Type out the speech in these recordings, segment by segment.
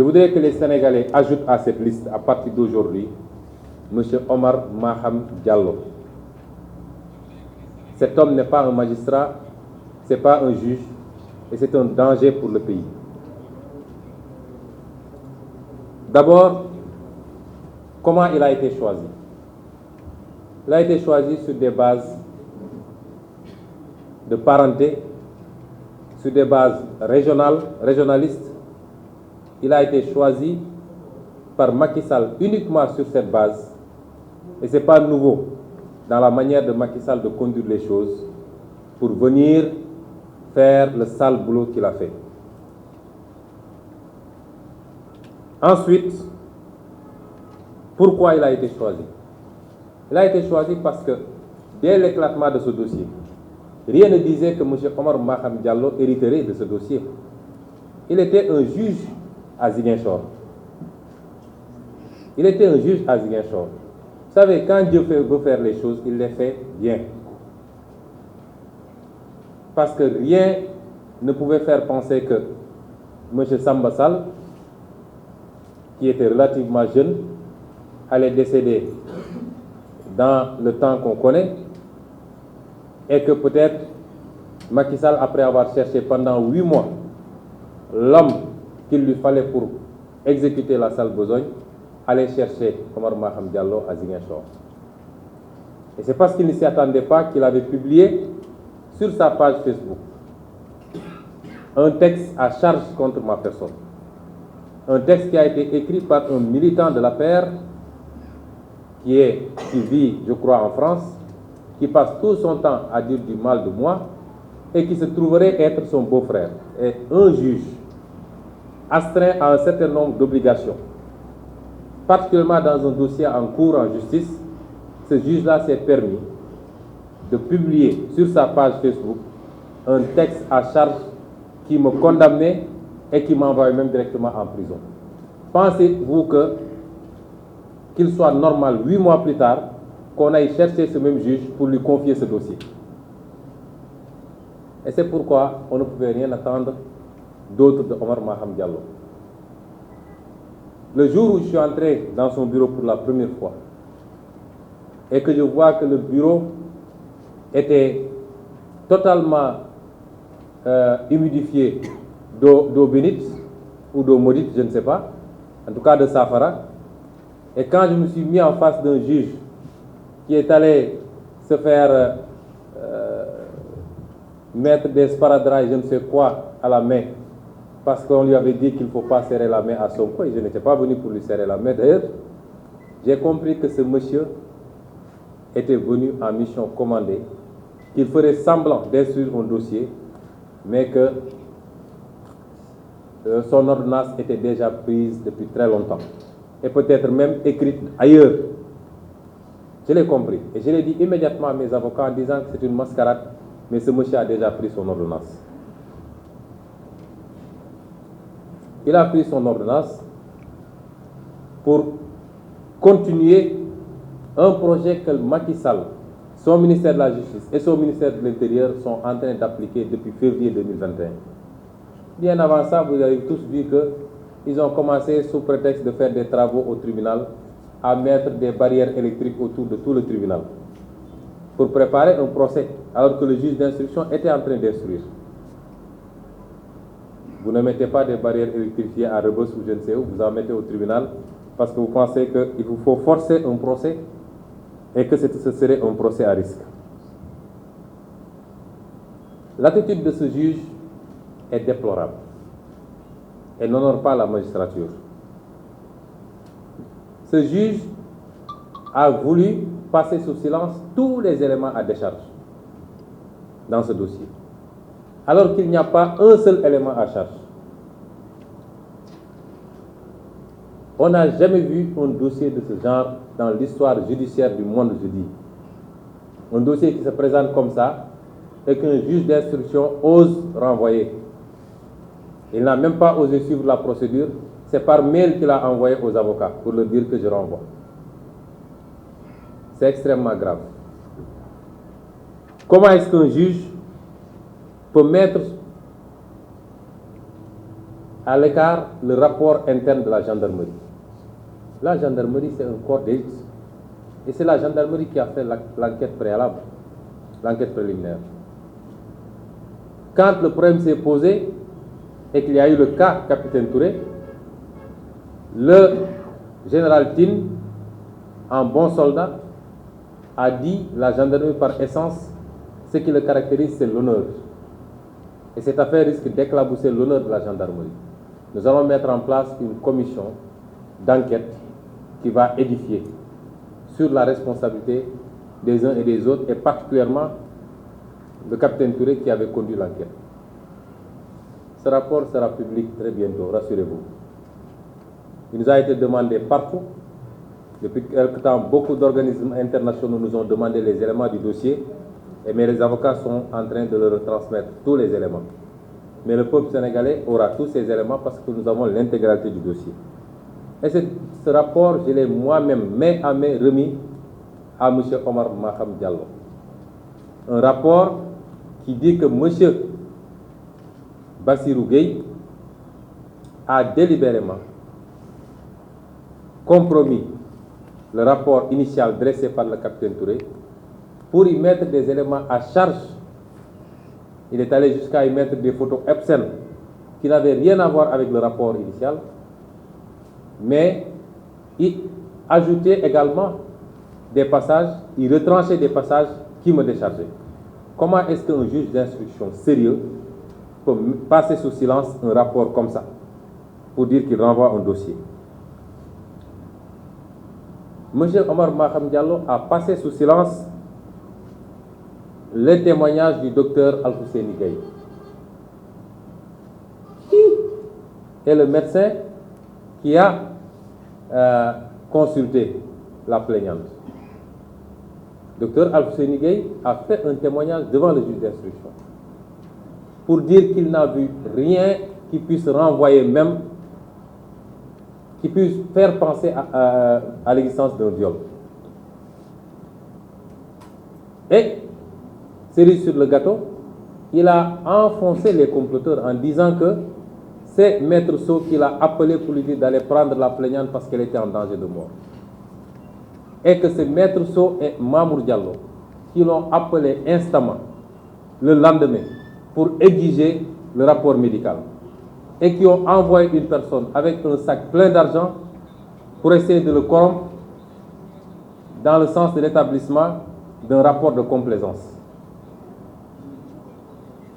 Je voudrais que les Sénégalais ajoutent à cette liste, à partir d'aujourd'hui, M. Omar Maham Diallo. Cet homme n'est pas un magistrat, ce n'est pas un juge, et c'est un danger pour le pays. D'abord, comment il a été choisi? Il a été choisi sur des bases de parenté, sur des bases régionalistes. Il a été choisi par Macky Sall uniquement sur cette base. Et ce n'est pas nouveau dans la manière de Macky Sall de conduire les choses pour venir faire le sale boulot qu'il a fait. Ensuite, pourquoi il a été choisi? Il a été choisi parce que dès l'éclatement de ce dossier, rien ne disait que M. Omar Maham Diallo hériterait de ce dossier. Il était un juge à Ziguinchor. Il était un juge à Ziguinchor. Vous savez, quand Dieu veut faire les choses, il les fait bien. Parce que rien ne pouvait faire penser que M. Samba Sall, qui était relativement jeune, allait décéder dans le temps qu'on connaît, et que peut-être Macky Sall, après avoir cherché pendant 8 mois l'homme qu'il lui fallait pour exécuter la sale besogne, allait chercher Omar Maham Diallo à Ziguinchor. Et c'est parce qu'il ne s'y attendait pas qu'il avait publié sur sa page Facebook un texte à charge contre ma personne. Un texte qui a été écrit par un militant de la paire qui vit, je crois, en France, qui passe tout son temps à dire du mal de moi et qui se trouverait être son beau-frère. Et un juge astreint à un certain nombre d'obligations, particulièrement dans un dossier en cours en justice, ce juge-là s'est permis de publier sur sa page Facebook un texte à charge qui me condamnait et qui m'envoyait même directement en prison. Pensez-vous qu'il soit normal 8 mois plus tard qu'on aille chercher ce même juge pour lui confier ce dossier? Et c'est pourquoi on ne pouvait rien attendre d'autre de Omar Maham Diallo. Le jour où je suis entré dans son bureau pour la première fois et que je vois que le bureau était totalement humidifié d'eau bénite ou d'eau maudite, je ne sais pas, en tout cas de Safara, et quand je me suis mis en face d'un juge qui est allé se faire mettre des sparadraps, je ne sais quoi, à la main, parce qu'on lui avait dit qu'il ne faut pas serrer la main à Sonko, et je n'étais pas venu pour lui serrer la main. D'ailleurs, j'ai compris que ce monsieur était venu en mission commandée, qu'il ferait semblant d'instruire un dossier, mais que son ordonnance était déjà prise depuis très longtemps, et peut-être même écrite ailleurs. Je l'ai compris, et je l'ai dit immédiatement à mes avocats en disant que c'est une mascarade, mais ce monsieur a déjà pris son ordonnance. Il a pris son ordonnance pour continuer un projet que Macky Sall, son ministère de la Justice et son ministère de l'Intérieur sont en train d'appliquer depuis février 2021. Bien avant ça, vous avez tous vu qu'ils ont commencé, sous prétexte de faire des travaux au tribunal, à mettre des barrières électriques autour de tout le tribunal pour préparer un procès, alors que le juge d'instruction était en train d'instruire. Vous ne mettez pas des barrières électrifiées à Rebeuss ou je ne sais où, vous en mettez au tribunal parce que vous pensez qu'il vous faut forcer un procès et que ce serait un procès à risque. L'attitude de ce juge est déplorable. Elle n'honore pas la magistrature. Ce juge a voulu passer sous silence tous les éléments à décharge dans ce dossier, alors qu'il n'y a pas un seul élément à charge. On n'a jamais vu un dossier de ce genre dans l'histoire judiciaire du monde, je dis. Un dossier qui se présente comme ça et qu'un juge d'instruction ose renvoyer. Il n'a même pas osé suivre la procédure. C'est par mail qu'il a envoyé aux avocats pour leur dire que je renvoie. C'est extrêmement grave. Comment est-ce qu'un juge peut mettre à l'écart le rapport interne de la gendarmerie. La gendarmerie, c'est un corps d'élite. Et c'est la gendarmerie qui a fait l'enquête préalable, l'enquête préliminaire. Quand le problème s'est posé et qu'il y a eu le cas Capitaine Touré, le général Tine, en bon soldat, a dit la gendarmerie par essence, ce qui le caractérise, c'est l'honneur. Et cette affaire risque d'éclabousser l'honneur de la gendarmerie. Nous allons mettre en place une commission d'enquête qui va édifier sur la responsabilité des uns et des autres, et particulièrement le capitaine Touré qui avait conduit l'enquête. Ce rapport sera public très bientôt, rassurez-vous. Il nous a été demandé partout. Depuis quelque temps, beaucoup d'organismes internationaux nous ont demandé les éléments du dossier, mais les avocats sont en train de leur transmettre tous les éléments. Mais le peuple sénégalais aura tous ces éléments parce que nous avons l'intégralité du dossier. Et ce rapport, je l'ai moi-même, main à main, remis à M. Omar Maham Diallo. Un rapport qui dit que M. Bassirou Gueye a délibérément compromis le rapport initial dressé par le capitaine Touré pour y mettre des éléments à charge. Il est allé jusqu'à y mettre des photos obscènes qui n'avaient rien à voir avec le rapport initial, mais il ajoutait également des passages, il retranchait des passages qui me déchargeaient. Comment est-ce qu'un juge d'instruction sérieux peut passer sous silence un rapport comme ça pour dire qu'il renvoie un dossier? M. Omar Maham Diallo a passé sous silence le témoignage du docteur Al-Husseini Gaye, qui est le médecin qui a consulté la plaignante. Docteur Al-Husseini Gaye a fait un témoignage devant le juge d'instruction pour dire qu'il n'a vu rien qui puisse renvoyer même, qui puisse faire penser à l'existence d'un viol. Et, cerise sur le gâteau, il a enfoncé les comploteurs en disant que c'est Maître Sow qui l'a appelé pour lui dire d'aller prendre la plaignante parce qu'elle était en danger de mort. Et que c'est Maître Sow et Mamour Diallo qui l'ont appelé instamment le lendemain pour exiger le rapport médical et qui ont envoyé une personne avec un sac plein d'argent pour essayer de le corrompre dans le sens de l'établissement d'un rapport de complaisance.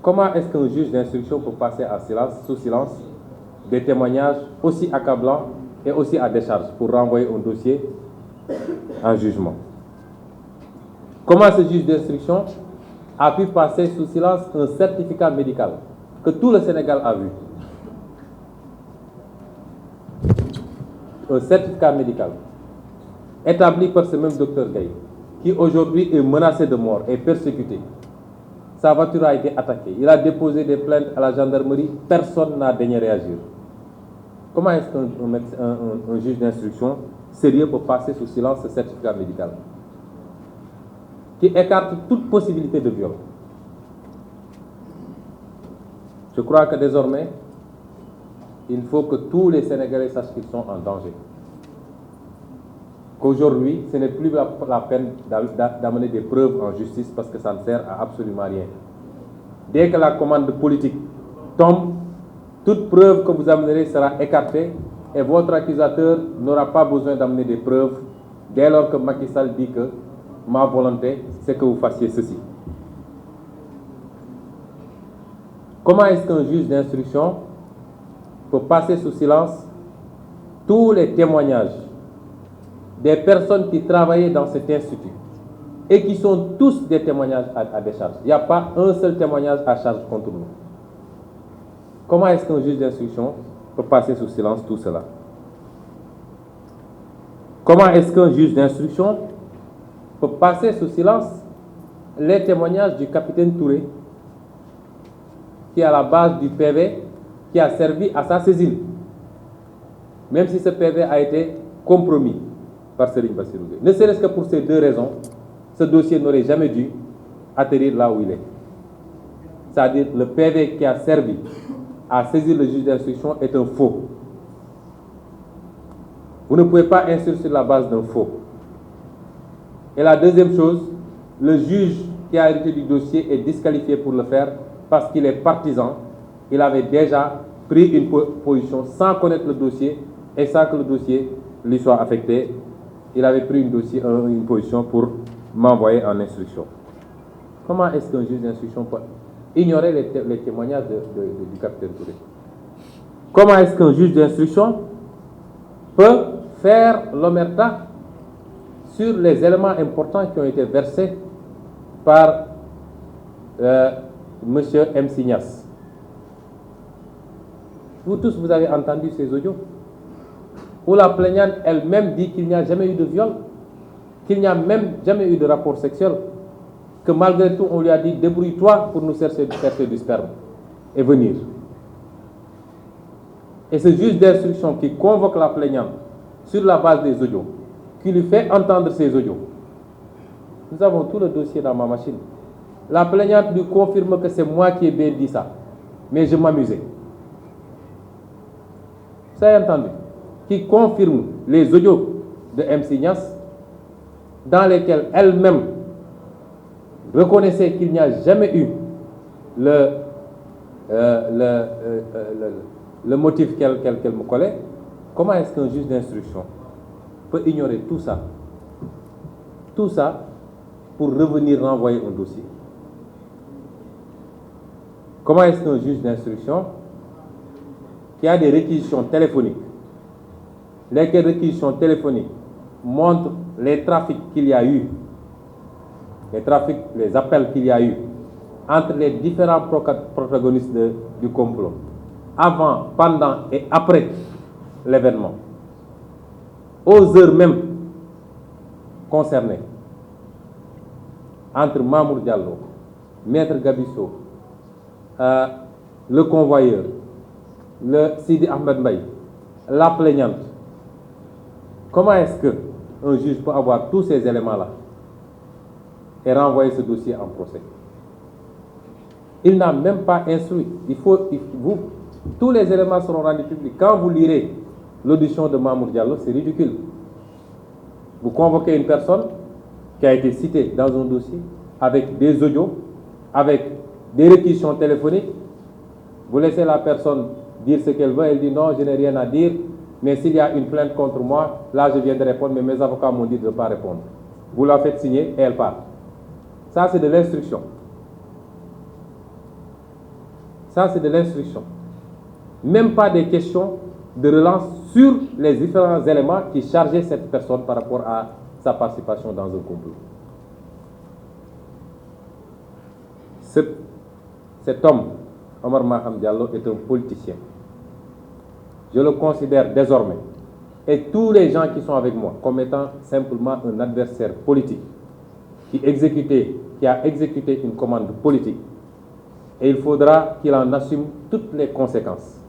Comment est-ce qu'un juge d'instruction peut passer sous silence des témoignages aussi accablants et aussi à décharge pour renvoyer un dossier en jugement? Comment ce juge d'instruction a pu passer sous silence un certificat médical que tout le Sénégal a vu? Un certificat médical établi par ce même docteur Gaye, qui aujourd'hui est menacé de mort et persécuté. Sa voiture a été attaquée. Il a déposé des plaintes à la gendarmerie. Personne n'a daigné réagir. Comment est-ce qu'un juge d'instruction sérieux peut passer sous silence ce certificat médical qui écarte toute possibilité de viol? Je crois que désormais, il faut que tous les Sénégalais sachent qu'ils sont en danger. Qu'aujourd'hui, ce n'est plus la peine d'amener des preuves en justice parce que ça ne sert à absolument rien. Dès que la commande politique tombe, toute preuve que vous amènerez sera écartée et votre accusateur n'aura pas besoin d'amener des preuves dès lors que Macky Sall dit que ma volonté, c'est que vous fassiez ceci. Comment est-ce qu'un juge d'instruction peut passer sous silence tous les témoignages des personnes qui travaillaient dans cet institut et qui sont tous des témoignages à décharge? Il n'y a pas un seul témoignage à charge contre nous. Comment est-ce qu'un juge d'instruction peut passer sous silence tout cela? Comment est-ce qu'un juge d'instruction peut passer sous silence les témoignages du capitaine Touré, qui est à la base du PV qui a servi à sa saisine, même si ce PV a été compromis par Serigne Bassirou Gueye? Ne serait-ce que pour ces deux raisons, ce dossier n'aurait jamais dû atterrir là où il est. C'est-à-dire le PV qui a servi à saisir le juge d'instruction est un faux. Vous ne pouvez pas instruire sur la base d'un faux. Et la deuxième chose, le juge qui a hérité du dossier est disqualifié pour le faire parce qu'il est partisan. Il avait déjà pris une position sans connaître le dossier et sans que le dossier lui soit affecté. Il avait pris une position pour m'envoyer en instruction. Comment est-ce qu'un juge d'instruction peut ignorer les témoignages du capitaine Touré? Comment est-ce qu'un juge d'instruction peut faire l'omerta sur les éléments importants qui ont été versés par M. M. Signas? Vous tous, vous avez entendu ces audios où la plaignante elle-même dit qu'il n'y a jamais eu de viol, qu'il n'y a même jamais eu de rapport sexuel, que malgré tout on lui a dit débrouille-toi pour nous chercher du sperme et venir. Et ce juge d'instruction qui convoque la plaignante sur la base des audios, qui lui fait entendre ces audios, nous avons tout le dossier dans ma machine. La plaignante lui confirme que c'est moi qui ai bien dit ça, mais je m'amusais. Vous avez entendu? Qui confirme les audios de M. Signas, dans lesquels elle-même reconnaissait qu'il n'y a jamais eu le motif qu'elle me collait. Comment est-ce qu'un juge d'instruction peut ignorer tout ça pour revenir renvoyer un dossier? Comment est-ce qu'un juge d'instruction qui a des réquisitions téléphoniques, lesquelles réquisitions téléphoniques montrent les trafics qu'il y a eu, les appels qu'il y a eu entre les différents protagonistes du complot, avant, pendant et après l'événement, aux heures même concernées, entre Mamour Diallo, Maître Gabisso, le convoyeur, le Sidi Ahmed Mbaye, la plaignante? Comment est-ce qu'un juge peut avoir tous ces éléments-là et renvoyer ce dossier en procès? Il n'a même pas instruit. Tous les éléments seront rendus publics. Quand vous lirez l'audition de Mamour Diallo, c'est ridicule. Vous convoquez une personne qui a été citée dans un dossier avec des audios, avec des réquisitions téléphoniques. Vous laissez la personne dire ce qu'elle veut, elle dit non, je n'ai rien à dire, mais s'il y a une plainte contre moi, là je viens de répondre, mais mes avocats m'ont dit de ne pas répondre. Vous la faites signer et elle part. Ça, c'est de l'instruction. Ça, c'est de l'instruction. Même pas des questions de relance sur les différents éléments qui chargeaient cette personne par rapport à sa participation dans un complot. Cet homme, Omar Maham Diallo, est un politicien. Je le considère désormais, et tous les gens qui sont avec moi, comme étant simplement un adversaire politique qui a exécuté une commande politique. Et il faudra qu'il en assume toutes les conséquences.